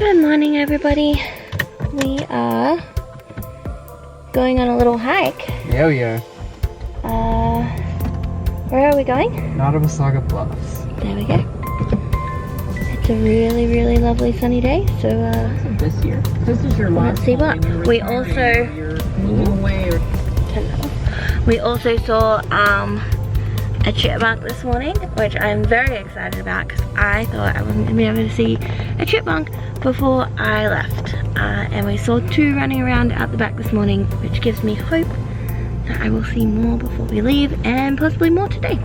Good morning, everybody. We are going on a little hike. Yeah, we are. Where are we going? Nottawasaga Bluffs. There we go. It's a really, really lovely sunny day. So this year. This is your last. Let's see what. We also saw a chipmunk this morning, which I'm very excited about because I thought I wasn't going to be able to see a chipmunk before I left. And we saw two running around out the back this morning, which gives me hope that I will see more before we leave and possibly more today.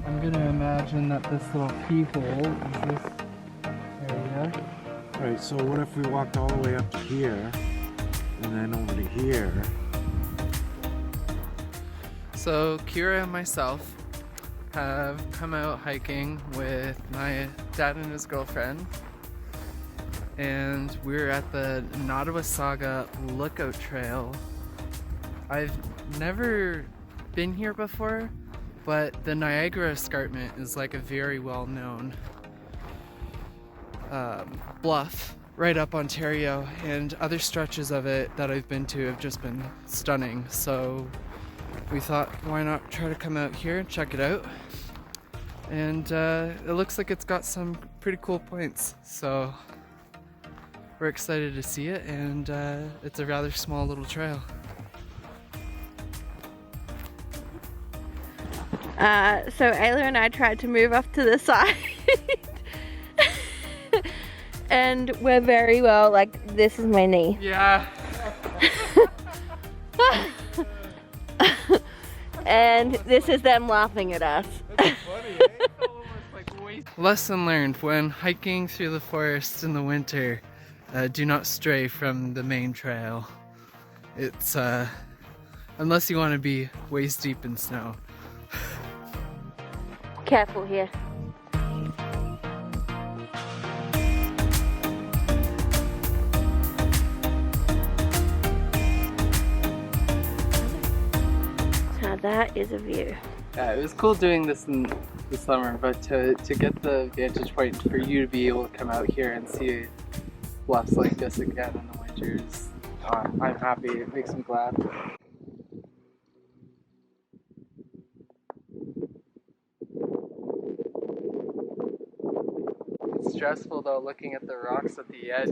I'm gonna imagine that this little keyhole is this area. Right, so what if we walked all the way up to here and then over to here? So Kirra and myself have come out hiking with my dad and his girlfriend, and we're at the Nottawasaga Lookout Trail. I've never been here before, but the Niagara Escarpment is like a very well-known bluff right up Ontario, and other stretches of it that I've been to have just been stunning. So we thought, why not try to come out here and check it out? And it looks like it's got some pretty cool points, so we're excited to see it, and it's a rather small little trail. So Ayla and I tried to move off to the side and we're very well, like, this is my knee. Yeah. And this is them laughing at us. That's funny, eh? Lesson learned: when hiking through the forest in the winter, do not stray from the main trail. It's unless you want to be waist deep in snow. Careful here. Now that is a view. Yeah, it was cool doing this in the summer, but to get the vantage point for you to be able to come out here and see bluffs like this again in the winters, I'm happy. It makes me glad. It's stressful though, looking at the rocks at the edge.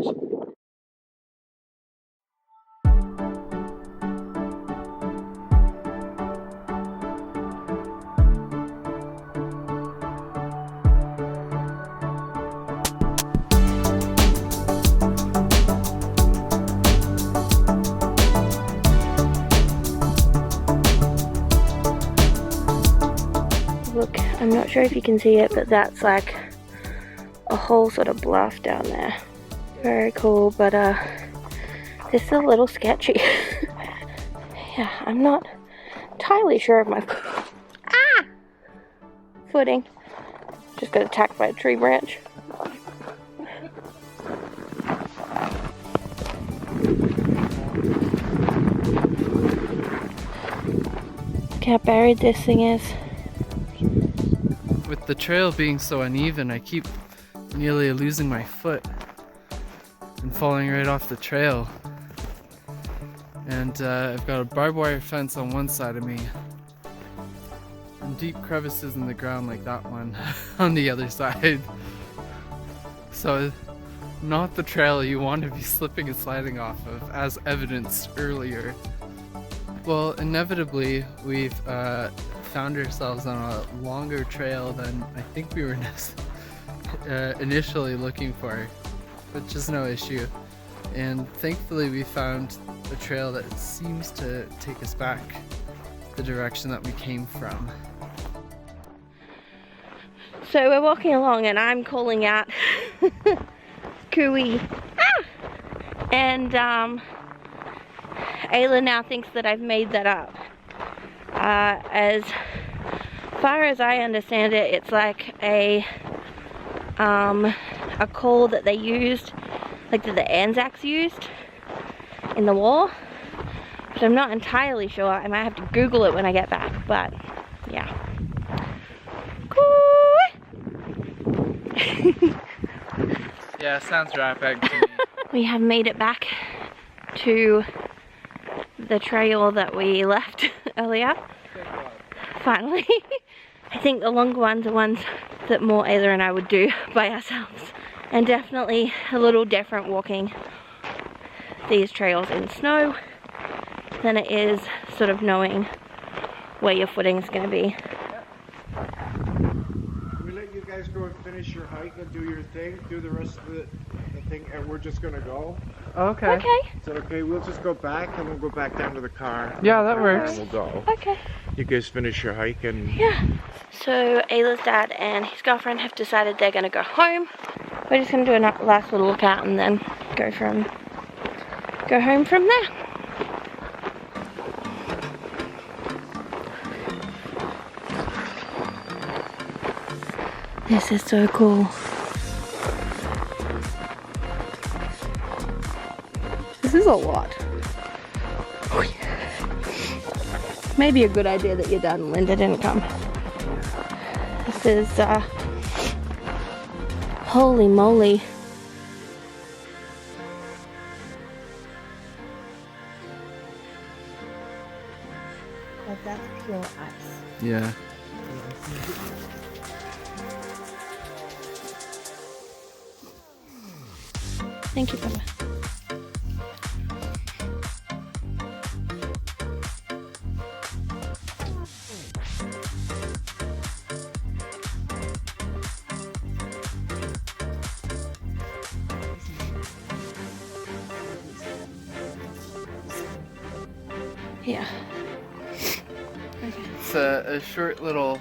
Look, I'm not sure if you can see it, but that's like a whole sort of bluff down there. Very cool, but this is a little sketchy. Yeah, I'm not entirely sure of my footing. Just got attacked by a tree branch. Look how buried this thing is. With the trail being so uneven, I keep nearly losing my foot and falling right off the trail. And I've got a barbed wire fence on one side of me and deep crevices in the ground like that one on the other side. So not the trail you want to be slipping and sliding off of, as evidenced earlier. Well, inevitably we've found ourselves on a longer trail than I think we were initially looking for, which is no issue. And thankfully we found a trail that seems to take us back the direction that we came from. So we're walking along and I'm calling out Cooey. Ah! And Ayla now thinks that I've made that up. As far as I understand it, it's like a call that they used, like that the Anzacs used in the war. But I'm not entirely sure. I might have to Google it when I get back, but yeah. Yeah, sounds right back to me. We have made it back to the trail that we left earlier. Finally. I think the longer ones are ones that more Ayla and I would do by ourselves. And definitely a little different walking these trails in snow than it is sort of knowing where your footing is going to be. We let you guys go and finish your hike and do your thing, do the rest of the thing, and we're just gonna go. Okay. Okay. Is that okay? We'll just go back and we'll go back down to the car. Yeah, that works. And we'll go. Okay. You guys finish your hike and... Yeah. So Ayla's dad and his girlfriend have decided they're going to go home. We're just going to do a last little look out and then go home from there. This is so cool. This is a lot. Maybe a good idea that your dad and Linda didn't come. This is, holy moly. But that's pure ice. Yeah. Thank you, Papa. Yeah. Okay. It's a short little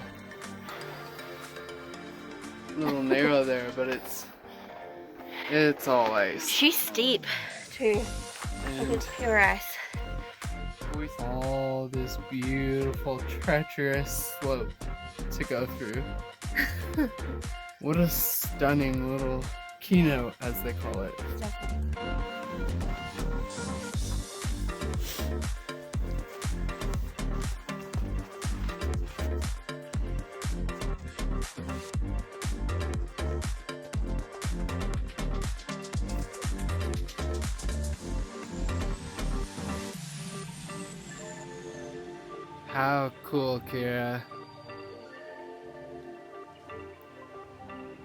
narrow there, but it's all ice. She's steep too. And It's pure ice. with all this beautiful treacherous slope to go through. What a stunning little keynote, as they call it. How cool, Kirra.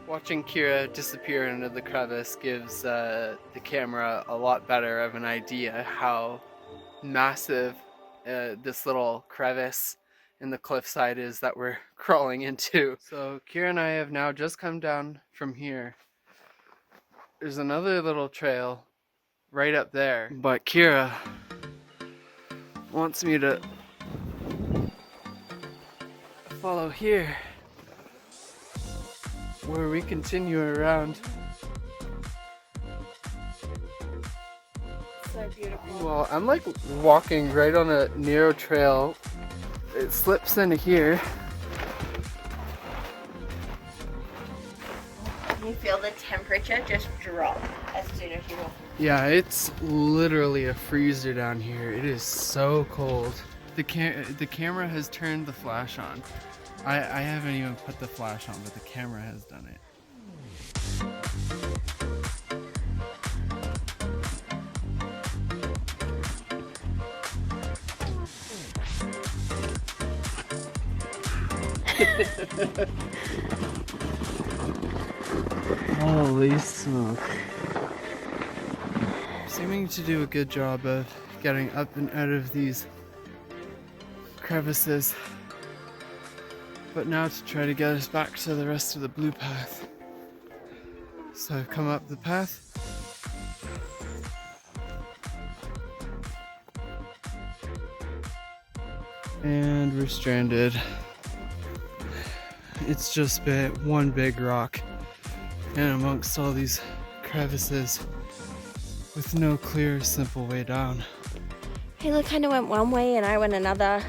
Watching Kirra disappear into the crevice gives the camera a lot better of an idea how massive this little crevice in the cliffside is that we're crawling into. So Kirra and I have now just come down from here. There's another little trail right up there, but Kirra wants me to follow here, where we continue around. So beautiful. Well, I'm like walking right on a narrow trail. It slips into here. You feel the temperature just drop as soon as you walk. Yeah, it's literally a freezer down here. It is so cold. The camera has turned the flash on. I haven't even put the flash on, but the camera has done it. Holy smoke. Seeming to do a good job of getting up and out of these crevices. But now to try to get us back to the rest of the blue path. So I've come up the path. And we're stranded. It's just been one big rock. And amongst all these crevices with no clear, simple way down. Ayla kind of went one way and I went another,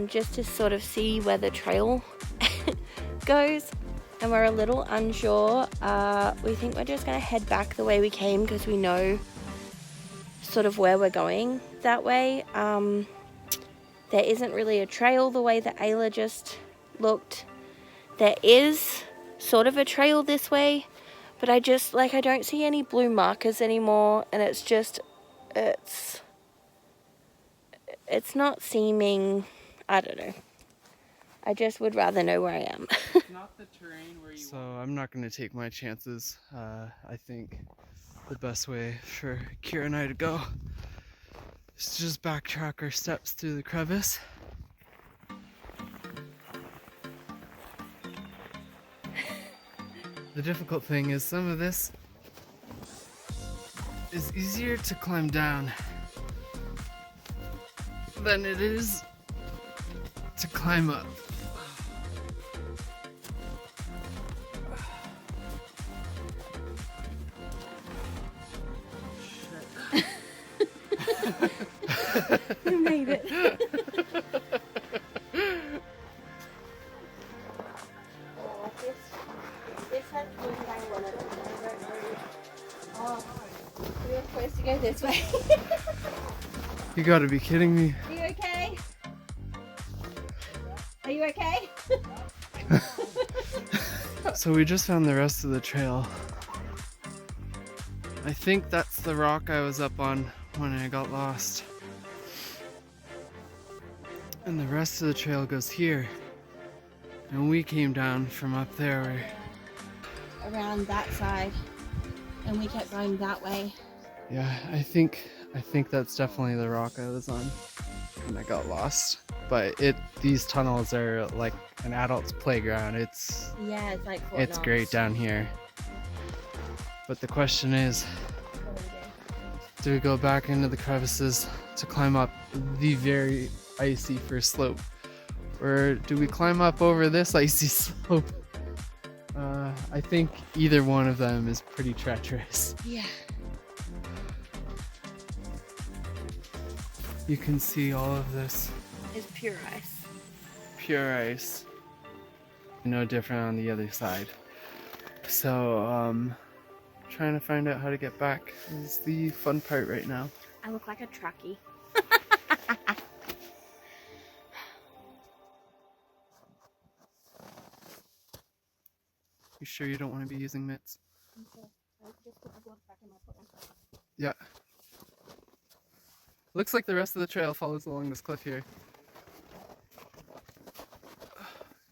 just to sort of see where the trail goes, and we're a little unsure. We think we're just gonna head back the way we came because we know sort of where we're going that way. There isn't really a trail the way that Ayla just looked. There is sort of a trail this way, but I don't see any blue markers anymore, and it's not seeming, I don't know. I just would rather know where I am. Not the terrain where you so I'm not going to take my chances. I think the best way for Kirra and I to go is to just backtrack our steps through the crevice. The difficult thing is some of this is easier to climb down than it is to climb up. You made it. This has been my one of them. I don't know. Oh, we were supposed to go this way. You gotta be kidding me. Are you okay? Are you okay? So we just found the rest of the trail. I think that's the rock I was up on when I got lost. And the rest of the trail goes here. And we came down from up there. Around that side, and we kept going that way. Yeah, I think that's definitely the rock I was on when I got lost. But these tunnels are like an adult's playground. It's like it's great down here. But the question is, do we go back into the crevices to climb up the very icy first slope? Or do we climb up over this icy slope? I think either one of them is pretty treacherous. Yeah. You can see all of this. It's pure ice. Pure ice. No different on the other side. So, trying to find out how to get back is the fun part right now. I look like a truckie. You sure you don't want to be using mitts? Okay. I'll just put the board back in my pocket. Yeah. Looks like the rest of the trail follows along this cliff here.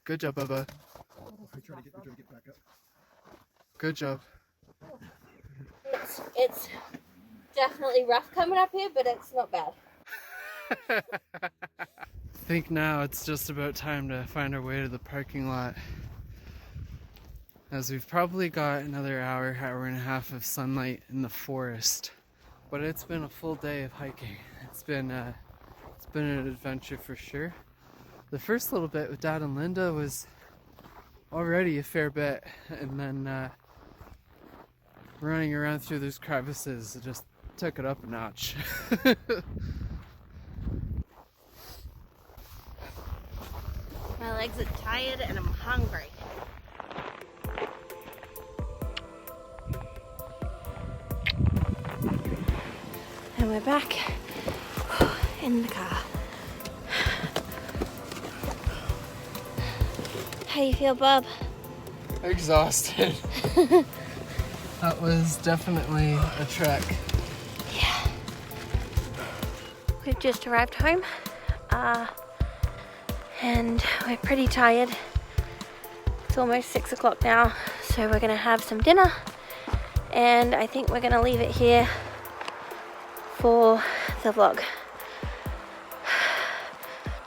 Good job, Bubba. Good job. It's definitely rough coming up here, but it's not bad. I think now it's just about time to find our way to the parking lot, as we've probably got another hour and a half of sunlight in the forest. But it's been a full day of hiking. It's been an adventure for sure. The first little bit with Dad and Linda was already a fair bit, and then running around through those crevices, it just took it up a notch. My legs are tired and I'm hungry. And we're back in the car. How you feel, Bob? Exhausted. That was definitely a trek. Yeah. We've just arrived home, and we're pretty tired. It's almost 6 o'clock now, so we're gonna have some dinner, and I think we're gonna leave it here for the vlog.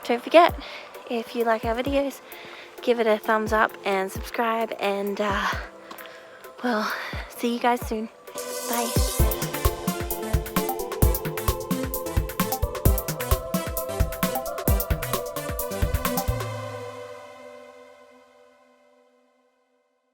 Don't forget, if you like our videos, give it a thumbs up and subscribe, and we'll see you guys soon. Bye.